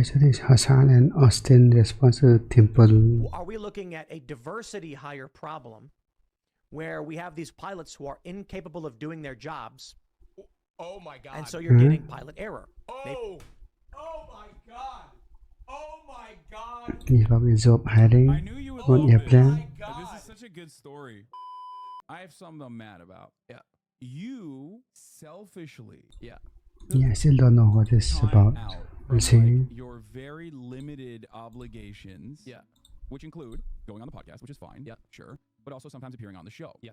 So this Hasan and Austin response to timpool. Are we looking at a diversity hire problem where we have these pilots who are incapable of doing their jobs? Oh my God. And so you're getting pilot error. Oh my God. Oh my God. He's probably job hiring I knew you would on love airplane. this. This is such a good story. I have something I'm mad about. Yeah. You selfishly Yeah. Yeah, I still don't know what this is time about. out We'll from see. like your very limited obligations. Yeah. Which include going on the podcast, which is fine. Yeah. Sure. But also sometimes appearing on the show. Yeah.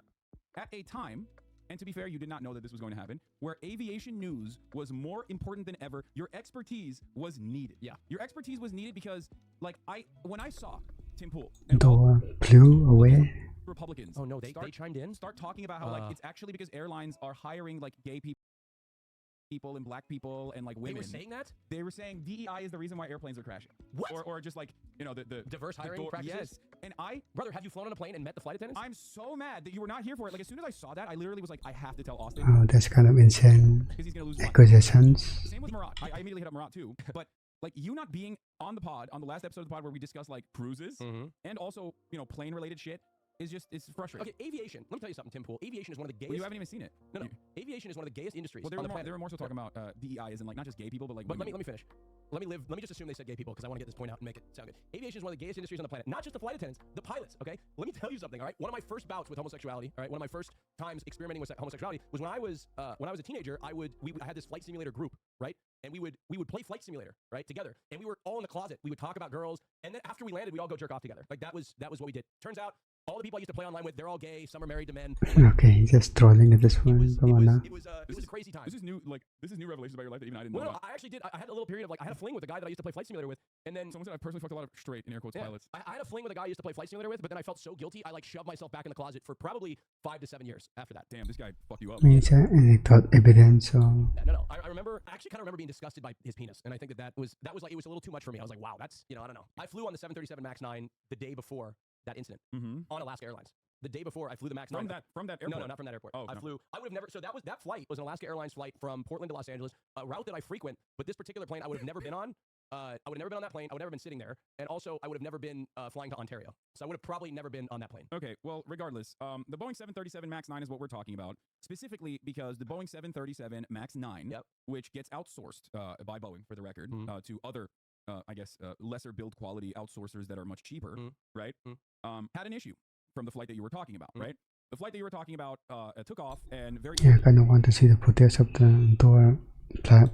At a time, and to be fair, you did not know that this was going to happen, where aviation news was more important than ever. Your expertise was needed. Yeah. Your expertise was needed because, like, when I saw timpool and Door flew away. Republicans. Oh no, they chimed in. Start talking about how like it's actually because airlines are hiring like gay people and black people and like women. They were saying that? They were saying DEI is the reason why airplanes are crashing. What? Or just like, you know, the Diverse hiring door, practices? Yes. And Brother, have you flown on a plane and met the flight attendants? I'm so mad that you were not here for it. Like as soon as I saw that, I literally was like, I have to tell Austin Oh, that's kind of insane because he's gonna lose money. acquisitions. Same with Murat. I immediately hit up Murat too. But like you not being on the pod on the last episode of the pod where we discussed like cruises and also, you know, plane related shit is just it's frustrating. Okay, aviation. Let me tell you something, Timpool. Aviation is one of the gayest. Well, you haven't even seen it. No. Aviation is one of the gayest industries. Well, they on were the more, planet. they were more so talking about DEI as in like not just gay people, but like. But women. let me finish. Let me just assume they said gay people because I want to get this point out and make it sound good. Aviation is one of the gayest industries on the planet. Not just the flight attendants, the pilots. Okay. Let me tell you something. All right. One of my first bouts with homosexuality. All right. One of my first times experimenting with homosexuality was when I was a teenager. I had this flight simulator group, right? And we would play flight simulator, right, together. And we were all in the closet. We would talk about girls, and then after we landed, we'd all go jerk off together. Like that was what we did. Turns out all the people I used to play online with, they're all gay. Some are married to men. Okay, just trolling at this point. It was a crazy time. This is new revelations about your life that even I didn't Well, know. no, I actually did. I had a little period of like I had a fling with a guy that I used to play flight simulator with, and then Someone said I personally fucked a lot of straight in air quotes pilots. I had a fling with a guy I used to play flight simulator with, but then I felt so guilty, I like shoved myself back in the closet for probably 5 to 7 years after that. Damn, this guy fucked you up. It's anecdote evidence. So No. I actually kind of remember being disgusted by his penis, and I think that was like it was a little too much for me. I was like, wow, that's I don't know. I flew on the 737 MAX 9 the day before that incident on Alaska Airlines. The day before, I flew the MAX 9 from that airport. No, not from that airport. Oh, I would have never. So that flight was an Alaska Airlines flight from Portland to Los Angeles, a route that I frequent. But this particular plane, I would have never been on. I would have never been on that plane. I would have never been sitting there, and also I would have never been flying to Ontario. So I would have probably never been on that plane. Okay, well, regardless, the Boeing 737 MAX 9 is what we're talking about, specifically because the Boeing 737 MAX 9, which gets outsourced by Boeing, for the record, to other, lesser build quality outsourcers that are much cheaper, right? Had an issue from the flight that you were talking about, right? The flight that you were talking about took off and very yeah, I kind of want to see the footage of the door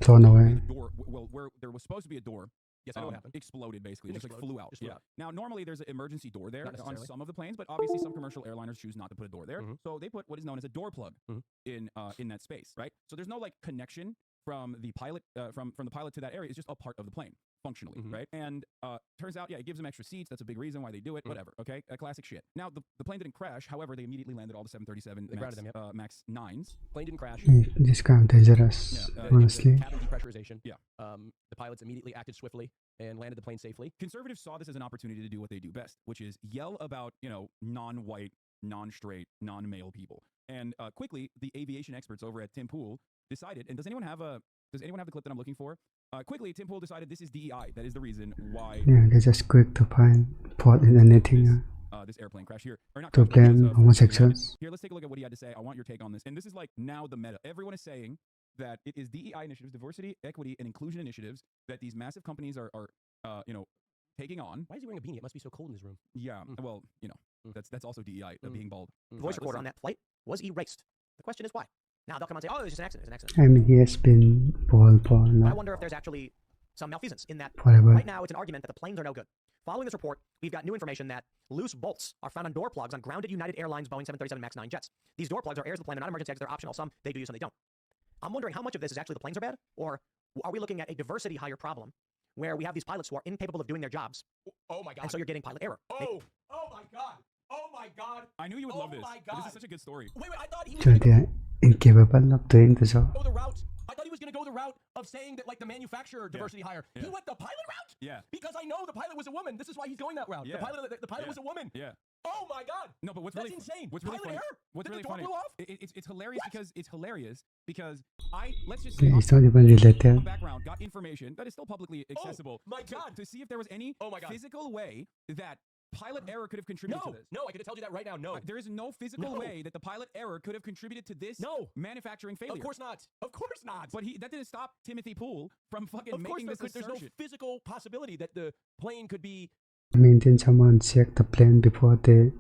blown away. the door, well, where there was supposed to be a door, Yes, I know what happened. exploded basically. It just like exploded. flew out. Just flew Yeah. out. Now normally there's an emergency door there Not on necessarily. some of the planes, but obviously some commercial airliners choose not to put a door there. So they put what is known as a door plug in that space, right? So there's no like connection from the pilot from the pilot to that area. It's just a part of the plane functionally, right? And turns out, it gives them extra seats. That's a big reason why they do it. Whatever, okay? Classic shit. Now the plane didn't crash. However, they immediately landed all the 737 MAX 9s. Plane didn't crash. This kind of dangerous, honestly. Cabin depressurization. Yeah. The pilots immediately acted swiftly and landed the plane safely. Conservatives saw this as an opportunity to do what they do best, which is yell about, non-white, non-straight, non-male people. And quickly, the aviation experts over at timpool decided, and does anyone have the clip that I'm looking for? Quickly, timpool decided this is DEI. That is the reason why Yeah, they're just quick to find fault in anything. this airplane crash here. Or not To crash, but blame this, homosexuals. Here, let's take a look at what he had to say. I want your take on this. And this is like now the meta. Everyone is saying that it is DEI initiatives, diversity, equity, and inclusion initiatives that these massive companies are taking on. Why is he wearing a beanie? It must be so cold in his room. Yeah, well, that's also DEI, being bald. The voice recorder on that flight was erased. The question is why. Now they'll come and say, oh, it was just an accident. It's an accident. I mean, he has been bald for I like wonder if there's actually some malfeasance in that. forever. Right now, it's an argument that the planes are no good. Following this report, we've got new information that loose bolts are found on door plugs on grounded United Airlines Boeing 737 MAX 9 jets. These door plugs are airs of the plane. They're not emergency exits. They're optional. Some they do use, some they don't. I'm wondering how much of this is actually the planes are bad, or are we looking at a diversity hire problem where we have these pilots who are incapable of doing their jobs, Oh my God. and so you're getting pilot error. Oh my God. Oh my God. I knew you would love this. my This God. is such a good story. Wait, I thought he was So going to they're incapable of doing the job. go the route. I thought he was going to go the route of saying that like the manufacturer diversity hire. Yeah. He went the pilot route? Yeah. Because I know the pilot was a woman. This is why he's going that route. Yeah. The pilot was a woman. Yeah. Oh my god! No, but what's That's really insane. What's really Pilot funny? error? What's Then really the door funny? blew off? It's hilarious What? because let's just say It's not even related. background got information that is still publicly accessible. Oh my god! To see if there was any Oh my god! physical way that pilot error could have contributed to this. No, I could have told you that right now. No, There is no physical way that the pilot error could have contributed to this no, manufacturing failure. of course not. Of course not. But that didn't stop Timothy Poole from fucking of course making this there's assertion. no physical possibility that the plane could be. I mean, didn't someone check the plane before they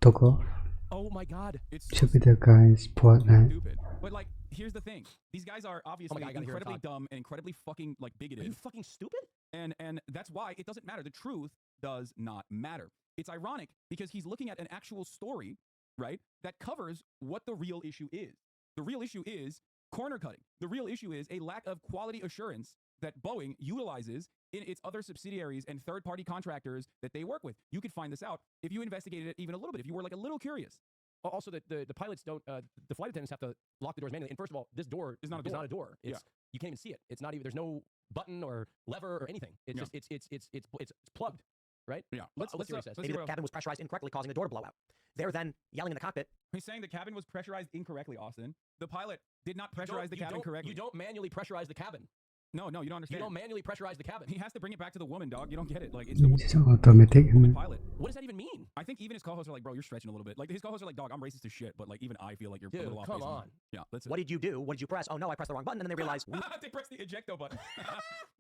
took off? Oh my god! It's Should be the guy's port, right? stupid. But like, here's the thing: these guys are obviously God, I gotta hear it, incredibly Todd. dumb and incredibly fucking like Are bigoted. you fucking stupid? And that's why it doesn't matter. The truth does not matter. It's ironic because he's looking at an actual story, right, that covers what the real issue is. The real issue is corner cutting. The real issue is a lack of quality assurance that Boeing utilizes in its other subsidiaries and third-party contractors that they work with. You could find this out if you investigated it even a little bit, if you were like a little curious. Also, the pilots don't. The flight attendants have to lock the doors manually. And first of all, this door It's not a is door. not a door. It's You can't even see it. It's not even. There's no button or lever or anything. It's just it's plugged. Right? Yeah. Let's see what he says. let's Maybe see the what cabin was pressurized incorrectly, causing the door to blow out. They're then yelling in the cockpit. He's saying the cabin was pressurized incorrectly, Austin. The pilot did not pressurize the cabin correctly. You don't manually pressurize the cabin. No, you don't You understand. don't manually pressurize the cabin. He has to bring it back to the woman, dog. You don't get it. Like, it's the It's automatic. woman pilot. What does that even mean? I think even his co-hosts are like, bro, you're stretching a little bit. Like, his co-hosts are like, dog, I'm racist as shit, but like, even I feel like you're a Dude, little off come base on. Yeah, let's. What did you do? What did you press? Oh no, I pressed the wrong button, and then they realized. They pressed the ejecto button.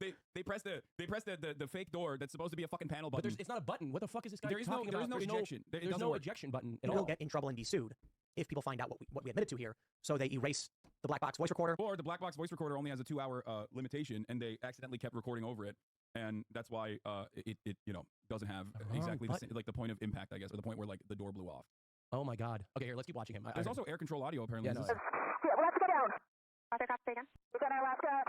they pressed the fake door that's supposed to be a fucking panel But button. it's not a button. What the fuck is this guy There is talking no about? ejection. It There's doesn't no work. ejection button at We'll all. get in trouble and be sued if people find out what we admitted to here. So they erase the black box voice recorder. Or the black box voice recorder only has a 2-hour limitation, and they accidentally kept recording over it, and that's why it doesn't have exactly the, like the point of impact, I guess, or the point where like the door blew off. Oh my god. Okay, here, let's keep watching him. There's also air control audio apparently. Yeah, no, This is- Yeah, we'll have to go down. Lieutenant Alaska,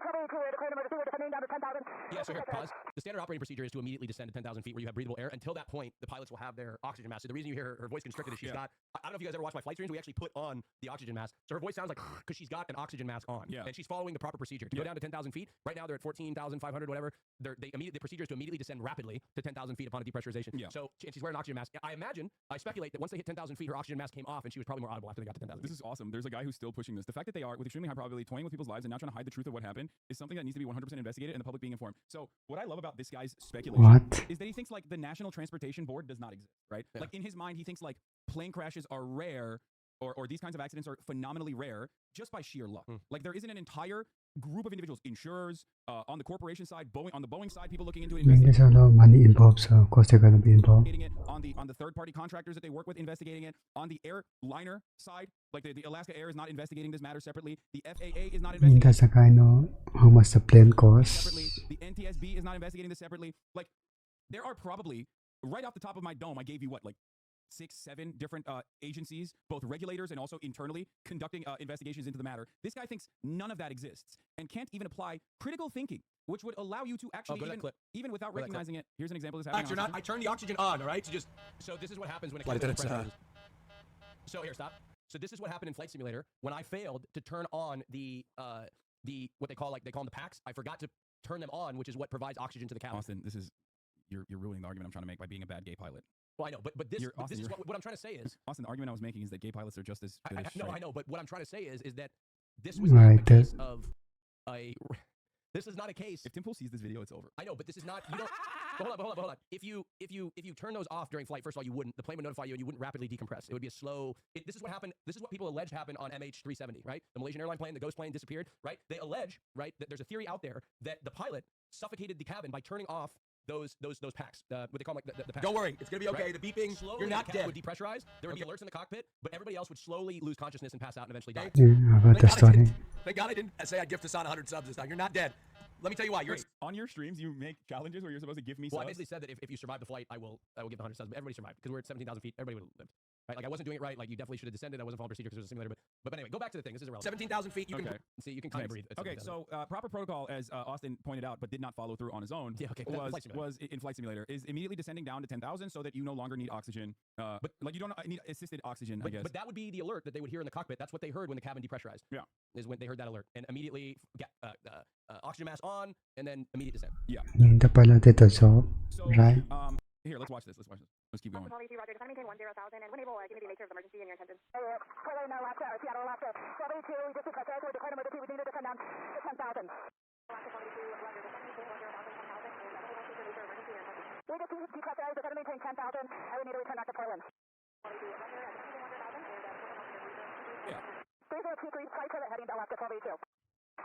trouble to the crew number 2, we're descending down to 10,000. Yeah, so here, pause. The standard operating procedure is to immediately descend to 10,000 feet where you have breathable air. Until that point, the pilots will have their oxygen mask. So the reason you hear her voice constricted is she's got, I don't know if you guys ever watched my flight streams, we actually put on the oxygen mask. So her voice sounds like, because she's got an oxygen mask on. Yeah. And she's following the proper procedure. To go down to 10,000 feet, right now they're at 14,500, whatever. The procedure is to immediately descend rapidly to 10,000 feet upon a depressurization. Yeah. So, and she's wearing an oxygen mask. I speculate that once they hit 10,000 feet, her oxygen mask came off and she was probably more audible after they got to 10,000 This feet. is awesome. There's a guy who's still pushing this. The fact that they are, with extremely high probability, toying with people's lives and not trying to hide the truth of what happened is something that needs to be 100% investigated and the public being informed. So what I love about this guy's speculation What? is that he thinks like the National Transportation Board does not exist, right? Yeah. Like in his mind, he thinks like plane crashes are rare or these kinds of accidents are phenomenally rare just by sheer luck. Like there isn't an entire group of individuals, insurers, on the corporation side, on the Boeing side, people looking into it, I mean, there's a lot of money involved, so of course they're gonna be involved. investigating it, on the third-party contractors that they work with investigating it, on the airliner side, like the Alaska Air is not investigating this matter separately, the FAA is not I mean, investigating does the guy know how much the plane costs? separately, the NTSB is not investigating this separately. Like there are probably, right off the top of my dome, I gave you what, like 6, 7 different agencies, both regulators and also internally, conducting investigations into the matter. This guy thinks none of that exists and can't even apply critical thinking, which would allow you to actually, go to that clip. even without Go to that clip. recognizing it. Here's an example of this happening. I turned the oxygen on, all right? So this is what happens when it comes to pressurizes. So here, stop. So this is what happened in Flight Simulator when I failed to turn on the what they call them the packs. I forgot to turn them on, which is what provides oxygen to the cabin. Austin, this is you're ruining the argument I'm trying to make by being a bad gay pilot. Well, I know, but this is what I'm trying to say is. Austin, the argument I was making is that gay pilots are just as good as No, straight. I know, but what I'm trying to say is that this was not a Right, case of a. This is not a case. If Timpool sees this video, it's over. I know, but this is not. You don't. But hold on. If you turn those off during flight, first of all, you wouldn't. The plane would notify you, and you wouldn't rapidly decompress. It would be a slow. This is what happened. This is what people alleged happened on MH370, right? The Malaysian airline plane, the ghost plane disappeared, right? They allege, right, that there's a theory out there that the pilot suffocated the cabin by turning off those packs. What they call like the packs. Don't worry, it's gonna be okay. Right? The beeping, Slowly, you're not the cabin dead. would depressurize. There would be alerts in the cockpit, but everybody else would slowly lose consciousness and pass out and eventually die. Yeah, I've heard the story. Thank God I didn't say I'd gift Hasan 100 subs this time. You're not dead. Let me tell you why. You're Wait, on your streams, you make challenges where you're supposed to give me Well, I subs? basically said that if you survive the flight, I will give the 100 subs. But everybody survived because we're at 17,000 feet. Everybody would have lived. Right? Like I wasn't doing it right. Like you definitely should have descended. I wasn't following procedure because it was a simulator. But anyway, go back to the thing. This is irrelevant. 17,000 feet. You Okay. can. See, you can kind of Nice. breathe. at Okay, 17,000. so proper protocol, as Austin pointed out, but did not follow through on his own, Yeah, okay, but Flight Simulator. was in Flight Simulator, is immediately descending down to 10,000 so that you no longer need oxygen. But like you don't need assisted oxygen, I guess. But that would be the alert that they would hear in the cockpit. That's what they heard when the cabin depressurized. Yeah. Is when they heard that alert and immediately oxygen mask on and then immediate descent. Yeah. I mean, the pilot did the job, So, right? Here, let's watch this. Let's keep going. Roger, just maintain 10,000, and when able, give me the nature of the emergency and your intentions. Clearly, no left, Seattle left, 72, just to prepare to declare emergency, we need to descend down to 10,000. We just need to depressurize, descend and maintain 10,000, and we need to return back to Portland. Yeah. 3023, flight pilot heading to Alaska 1282.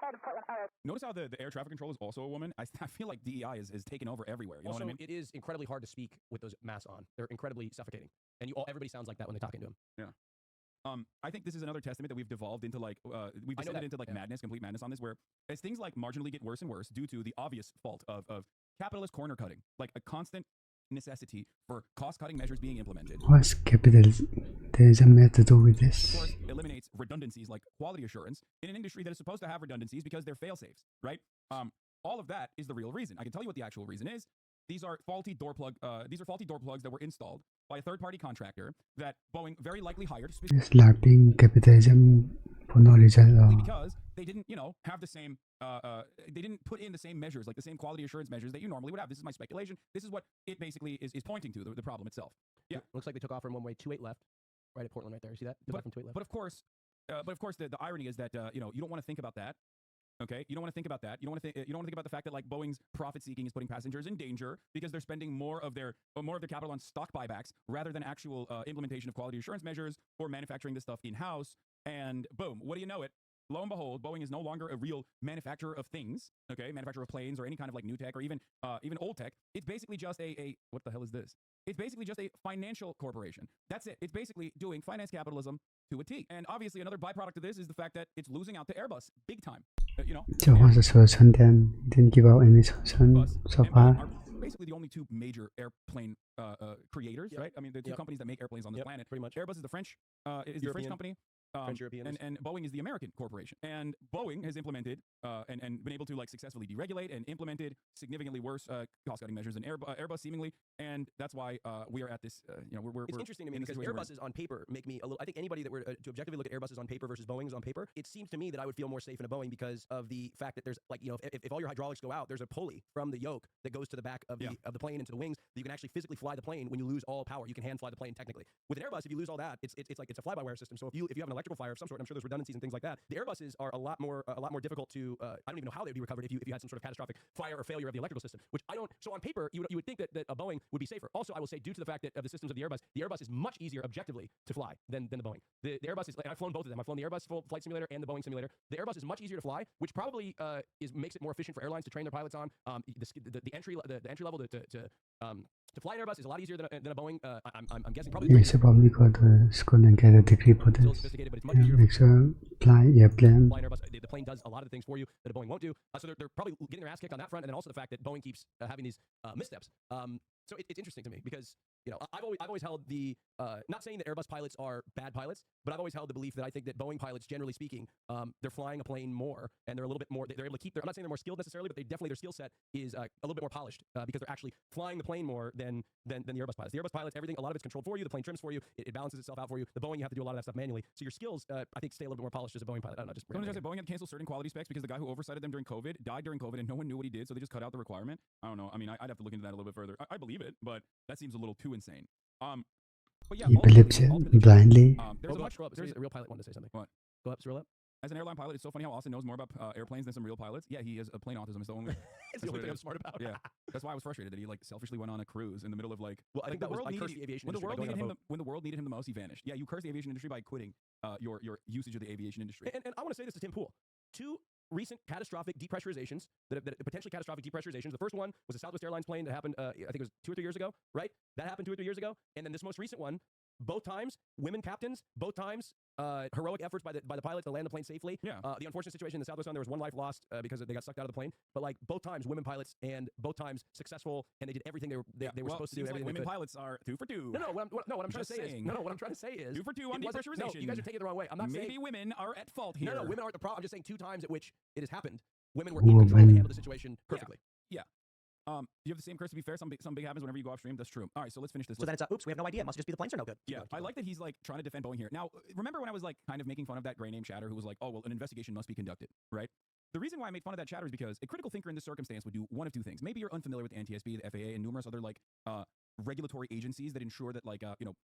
And Portland, Notice how the air traffic control is also a woman. I feel like DEI is taken over everywhere. You know Also, what I mean? it is incredibly hard to speak with those masks on. They're incredibly suffocating, and everybody sounds like that when they're talking to him. Yeah. I think this is another testament that we've devolved into like we've descended into like madness, complete madness on this, where as things like marginally get worse and worse due to the obvious fault of capitalist corner cutting, like a constant necessity for cost-cutting measures being implemented. What's capitalism have to do with Of this? course, eliminates redundancies like quality assurance in an industry that is supposed to have redundancies because they're fail-safes, right? All of that is the real reason. I can tell you what the actual reason is. These are faulty door plugs that were installed by a third-party contractor that Boeing very likely hired Slapping capitalism for no reason. because they didn't, have the same, they didn't put in the same measures, like the same quality assurance measures that you normally would have. This is my speculation. This is what it basically is pointing to, the problem itself. Yeah. Looks like they took off from one way, 28 left, right at Portland right there. You see that? Took off from 28 left. But of course, the irony is that, you don't want to think about that. Okay, you don't want to think about that. You don't want to think about the fact that like Boeing's profit seeking is putting passengers in danger because they're spending more of their capital on stock buybacks rather than actual implementation of quality assurance measures or manufacturing this stuff in house. And boom, what do you know it? Lo and behold, Boeing is no longer a real manufacturer of things. Okay, manufacturer of planes or any kind of like new tech or even old tech. It's basically just a what the hell is this? It's basically just a financial corporation. That's it. It's basically doing finance capitalism to a T. And obviously, another byproduct of this is the fact that it's losing out to Airbus big time. was a solution then. Didn't give out any solution Airbus so and Boeing far. are basically the only two major airplane creators, right? I mean, the two companies that make airplanes on this planet. Pretty much. Airbus is the French company. French European. And Boeing is the American corporation. And Boeing has implemented and been able to like successfully deregulate and implemented significantly worse cost-cutting measures than Airbus seemingly. And that's why we are at this. It's interesting to me because Airbuses on paper make me a little. I think anybody that were to objectively look at Airbuses on paper versus Boeing's on paper, it seems to me that I would feel more safe in a Boeing because of the fact that there's like if all your hydraulics go out, there's a pulley from the yoke that goes to the back of the plane into the wings that you can actually physically fly the plane when you lose all power. You can hand fly the plane technically. With an Airbus, if you lose all that, it's like it's a fly-by-wire system. So if you have an electrical fire of some sort, I'm sure there's redundancies and things like that. The Airbuses are a lot more difficult to. I don't even know how they'd be recovered if you had some sort of catastrophic fire or failure of the electrical system. Which I don't. So on paper, you would think that a Boeing would be safer. Also, I will say due to the fact that of the systems of the Airbus is much easier objectively to fly than the Boeing. The Airbus is. And I've flown both of them. I've flown the Airbus full flight simulator and the Boeing simulator. The Airbus is much easier to fly, which probably makes it more efficient for airlines to train their pilots on. The entry level to fly an Airbus is a lot easier than a Boeing. I'm guessing probably. You should probably go to school and get a degree for Still this. sophisticated, but it's much easier. Make sure fly airplane. Flying Airbus, the plane does a lot of the things for you that a Boeing won't do. So they're probably getting their ass kicked on that front, and then also the fact that Boeing keeps having these missteps. So it's interesting to me because I've always held the not saying that Airbus pilots are bad pilots, but I've always held the belief that I think that Boeing pilots, generally speaking, they're flying a plane more and they're a little bit more. They're able to keep their. I'm not saying they're more skilled necessarily, but their skill set is a little bit more polished because they're actually flying the plane more than the Airbus pilots. The Airbus pilots, everything, a lot of it's controlled for you. The plane trims for you. It balances itself out for you. The Boeing, you have to do a lot of that stuff manually. So your skills, I think, stay a little bit more polished as a Boeing pilot. I don't know. Just Boeing had to cancel certain quality specs because the guy who oversighted them during COVID died during COVID, and no one knew what he did, so they just cut out the requirement. I don't know. I mean, I'd have to look into that a little bit further. I believe it, but that seems a little too insane. But yeah, He believes it blindly. There's a real pilot wanted to say something. What? Go up, scroll up. As an airline pilot, it's so funny how Austin knows more about airplanes than some real pilots. Yeah, he has a plane autism. It's the only. It's the only thing I'm smart about. Yeah, that's why I was frustrated that he like selfishly went on a cruise in the middle of like. Well, I think that was I cursed the aviation industry. When the world needed him the most, he vanished. Yeah, you cursed the aviation industry by quitting your usage of the aviation industry. And I want to say this to timpool. Two recent catastrophic depressurizations that potentially catastrophic depressurizations. The first one was a Southwest Airlines plane that happened. I think it was 2 or 3 years ago. Right? That happened 2 or 3 years ago. And then this most recent one. Both times, women captains. Both times, heroic efforts by the pilot to land the plane safely. Yeah. The unfortunate situation in the Southwest one, there was one life lost because they got sucked out of the plane. But like both times, women pilots, and both times successful, and they did everything they were supposed to do. Everything women pilots are 2 for 2. No. What I'm trying to say is what I'm trying to say is 2 for 2 on depressurization. No, you guys are taking it the wrong way. I'm not saying maybe women are at fault here. No, women aren't the problem. I'm just saying 2 times at which it has happened. Women were in control and handled the situation perfectly. Yeah. You have the same curse. To be fair, something big happens whenever you go off stream. That's true. All right, so let's finish this. So then it's oops, we have no idea. It must just be the planes are no good. Yeah, I like that he's like trying to defend Boeing here. Now, remember when I was like kind of making fun of that gray name chatter who was like, oh, well, an investigation must be conducted, right? The reason why I made fun of that chatter is because a critical thinker in this circumstance would do one of 2 things. Maybe you're unfamiliar with the NTSB, the FAA, and numerous other like regulatory agencies that ensure that like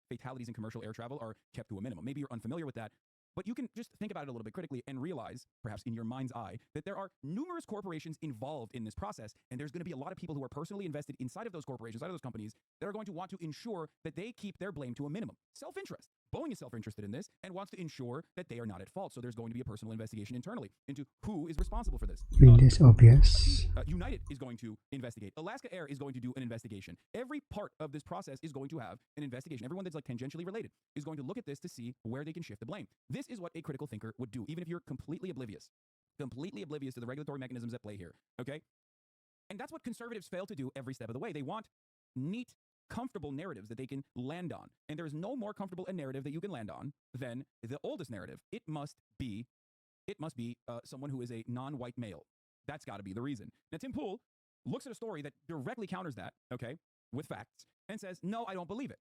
fatalities in commercial air travel are kept to a minimum. Maybe you're unfamiliar with that, but you can just think about it a little bit critically and realize, perhaps in your mind's eye, that there are numerous corporations involved in this process, and there's going to be a lot of people who are personally invested inside of those corporations, inside of those companies, that are going to want to ensure that they keep their blame to a minimum. Self-interest. Boeing is self-interested in this and wants to ensure that they are not at fault. So there's going to be a personal investigation internally into who is responsible for this. I mean, it's obvious. United is going to investigate. Alaska Air is going to do an investigation. Every part of this process is going to have an investigation. Everyone that's like tangentially related is going to look at this to see where they can shift the blame. This is what a critical thinker would do, even if you're completely oblivious to the regulatory mechanisms at play here, okay? And that's what conservatives fail to do every step of the way. They want neat, comfortable narratives that they can land on. And there is no more comfortable a narrative that you can land on than the oldest narrative. It must be someone who is a non-white male. That's got to be the reason. Now, Timpool looks at a story that directly counters that, okay, with facts, and says, no, I don't believe it.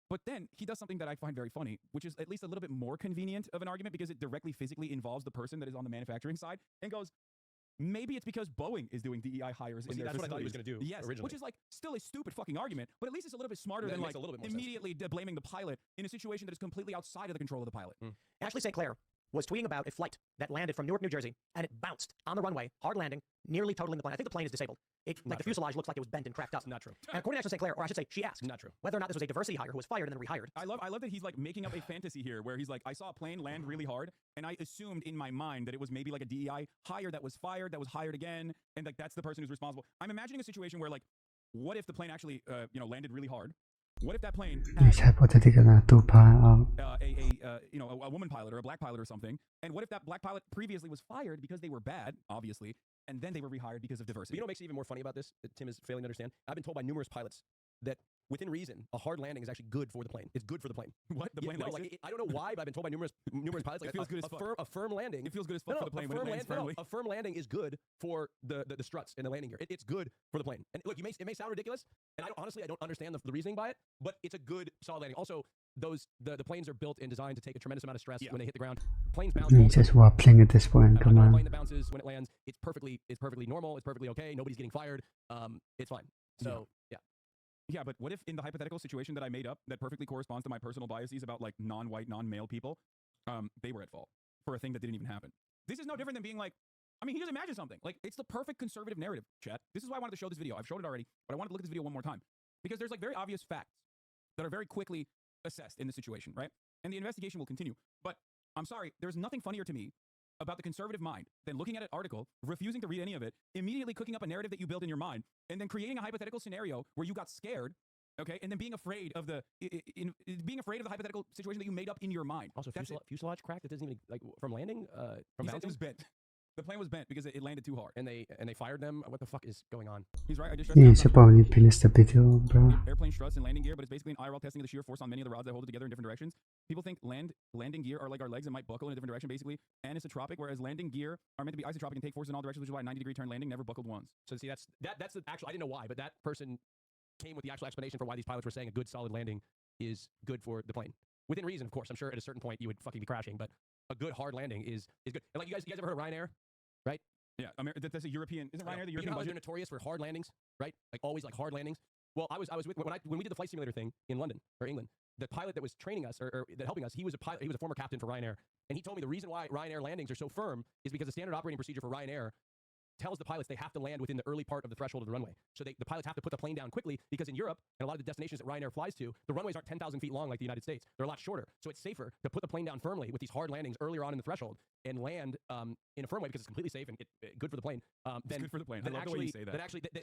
But then he does something that I find very funny, which is at least a little bit more convenient of an argument because it directly physically involves the person that is on the manufacturing side, and goes, maybe it's because Boeing is doing DEI hires in their That's what I thought he was going to do. Yes, originally. which is like still a stupid fucking argument, but at least it's a little bit smarter than like immediately blaming the pilot in a situation that is completely outside of the control of the pilot. Ashley St. Clair was tweeting about a flight that landed from Newark, New Jersey, and it bounced on the runway, hard landing, nearly totaling the plane. I think the plane is disabled. The fuselage looks like it was bent and cracked up. Not true. And according to Ashley St. Clair, or I should say, she asked, Not true. whether or not this was a diversity hire who was fired and then rehired. I love that he's like making up a fantasy here where he's like, I saw a plane land really hard, and I assumed in my mind that it was maybe like a DEI hire that was fired, that was hired again, and like that's the person who's responsible. I'm imagining a situation where like, what if the plane actually landed really hard? What if that plane It's hypothetical na tupa. a woman pilot or a black pilot or something? And what if that black pilot previously was fired because they were bad, obviously, and then they were rehired because of diversity? But you know what makes it even more funny about this that Tim is failing to understand? I've been told by numerous pilots that within reason, a hard landing is actually good for the plane. It's good for the plane. What? The plane likes it? I don't know why, but I've been told by numerous pilots like it feels good as fuck. A firm landing. It feels good as fuck for the plane when it lands firmly. A firm landing is good for the struts and the landing gear. It's good for the plane. And look, it may sound ridiculous, and honestly I don't understand the reasoning by it, but it's a good solid landing. Also, the planes are built and designed to take a tremendous amount of stress when they hit the ground. Planes bounce. It's just wobbling at this point. Come A on. plane that bounces when it lands, it's perfectly normal. It's perfectly okay. Nobody's getting fired. It's fine. So yeah. Yeah, but what if in the hypothetical situation that I made up that perfectly corresponds to my personal biases about like non-white, non-male people, they were at fault for a thing that didn't even happen? This is no different than being like, I mean, he just imagined something. Like, it's the perfect conservative narrative, chat. This is why I wanted to show this video. I've showed it already, but I wanted to look at this video one more time. Because there's like very obvious facts that are very quickly assessed in this situation, right? And the investigation will continue. But I'm sorry, there's nothing funnier to me about the conservative mind than looking at an article, refusing to read any of it, immediately cooking up a narrative that you built in your mind, and then creating a hypothetical scenario where you got scared, okay, and then being afraid of the hypothetical situation that you made up in your mind. Also, fuselage cracked. It doesn't even like from landing. From it was bent. The plane was bent because it landed too hard. And they fired them. What the fuck is going on? He's right. I just It's probably finished the video, bro. Airplane struts and landing gear, but it's basically an IRL testing of the shear force on many of the rods that hold it together in different directions. People think landing gear are like our legs and might buckle in a different direction, basically, anisotropic, whereas landing gear are meant to be isotropic and take forces in all directions, which is why a 90-degree turn landing never buckled once. So see, that's the actual. I didn't know why, but that person came with the actual explanation for why these pilots were saying a good solid landing is good for the plane. Within reason, of course. I'm sure at a certain point you would fucking be crashing, but a good hard landing is good. And like you guys ever heard of Ryanair, right? Yeah, that's a European. Isn't Ryanair the European budget? They're notorious for hard landings, right? Like always, like hard landings. Well, I was with when we did the flight simulator thing in London or England. The pilot that was training us or that helping us, he was a pilot. He was a former captain for Ryanair, and he told me the reason why Ryanair landings are so firm is because the standard operating procedure for Ryanair tells the pilots they have to land within the early part of the threshold of the runway. So the pilots have to put the plane down quickly because in Europe and a lot of the destinations that Ryanair flies to, the runways aren't 10,000 feet long like the United States. They're a lot shorter. So it's safer to put the plane down firmly with these hard landings earlier on in the threshold and land in a firm way because it's completely safe and good for the plane. It's good for the plane. I love the way you say that.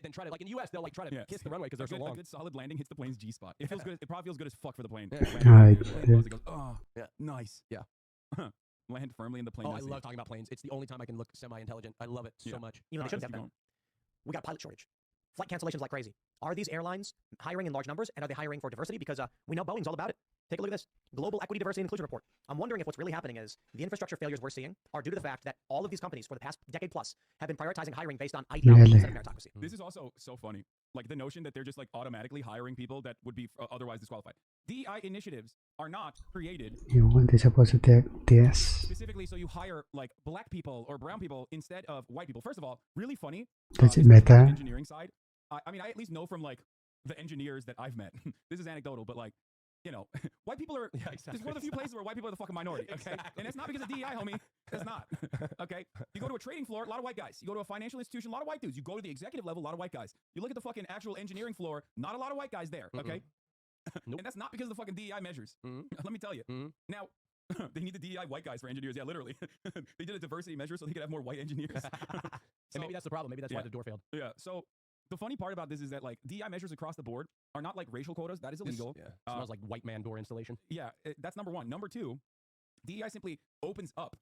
Then try to, like in the US, they'll like try to kiss the runway because they're so long. A good solid landing hits the plane's G-spot. It feels good. It probably feels good as fuck for the plane. Alright. Goes, oh, yeah, nice. Yeah. Land firmly in the plane. Oh, I love talking about planes. It's the only time I can look semi-intelligent. I love it so much. Even though they shouldn't have been. We got a pilot shortage. Flight cancellations like crazy. Are these airlines hiring in large numbers, and are they hiring for diversity? Because we know Boeing's all about it. Take a look at this. Global Equity, Diversity, and Inclusion Report. I'm wondering if what's really happening is the infrastructure failures we're seeing are due to the fact that all of these companies for the past decade plus have been prioritizing hiring based on ideology instead of meritocracy. This is also so funny. Like the notion that they're just like automatically hiring people that would be otherwise disqualified. DEI initiatives are not created They're supposed to take this. specifically so you hire like black people or brown people instead of white people. First of all, really funny. Does it matter? Engineering side. I mean, I at least know from like the engineers that I've met. This is anecdotal, but like, you know, white people are. Yeah, exactly. It's one of the few places where white people are the fucking minority. Okay, Exactly. and it's not because of DEI, homie. It's not. Okay, you go to a trading floor, a lot of white guys. You go to a financial institution, a lot of white dudes. You go to the executive level, a lot of white guys. You look at the fucking actual engineering floor, not a lot of white guys there. Okay, Nope. and that's not because of the fucking DEI measures. Let me tell you. Now. They need the DEI white guys for engineers. Yeah, literally. They did a diversity measure so they could have more white engineers. And maybe that's the problem. Maybe that's why the door failed. Yeah. So the funny part about this is that like DEI measures across the board are not like racial quotas. That is illegal. Yeah. Smells like white man door installation. Yeah, that's number one. Number two, DEI simply opens up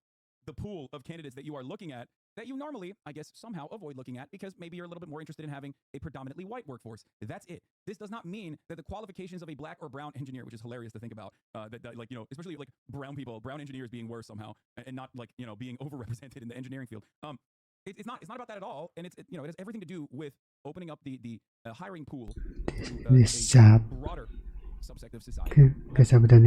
the pool of candidates that you are looking at that you normally, I guess, somehow avoid looking at because maybe you're a little bit more interested in having a predominantly white workforce. That's it. This does not mean that the qualifications of a black or brown engineer, which is hilarious to think about, that like, you know, especially like brown engineers being worse somehow and not like, you know, being overrepresented in the engineering field. It's not about that at all. And you know, it has everything to do with opening up the hiring pool to This a sharp broader subsect of society. cái sao bên đây